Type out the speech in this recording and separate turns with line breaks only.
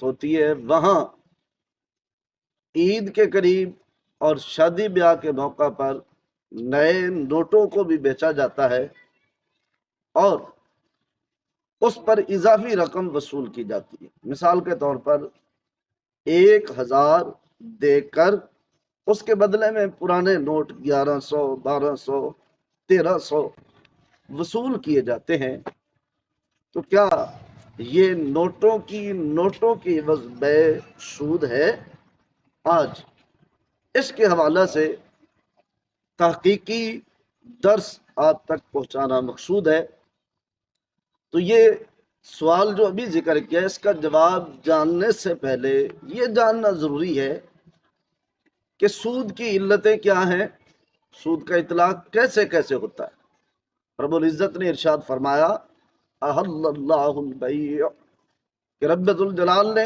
ہوتی ہے وہاں عید کے قریب اور شادی بیاہ کے موقع پر نئے نوٹوں کو بھی بیچا جاتا ہے اور اس پر اضافی رقم وصول کی جاتی ہے۔ مثال کے طور پر 1000 دے کر اس کے بدلے میں پرانے نوٹ 1100، 1200، 1300 وصول کیے جاتے ہیں۔ تو کیا یہ نوٹوں کی عوض بے سود ہے؟ آج اس کے حوالے سے تحقیقی درس آپ تک پہنچانا مقصود ہے۔ تو یہ سوال جو ابھی ذکر کیا اس کا جواب جاننے سے پہلے یہ جاننا ضروری ہے کہ سود کی علتیں کیا ہیں، سود کا اطلاق کیسے ہوتا ہے۔ رب العزت نے ارشاد فرمایا احل اللہ البیع کہ رب ذوالجلال نے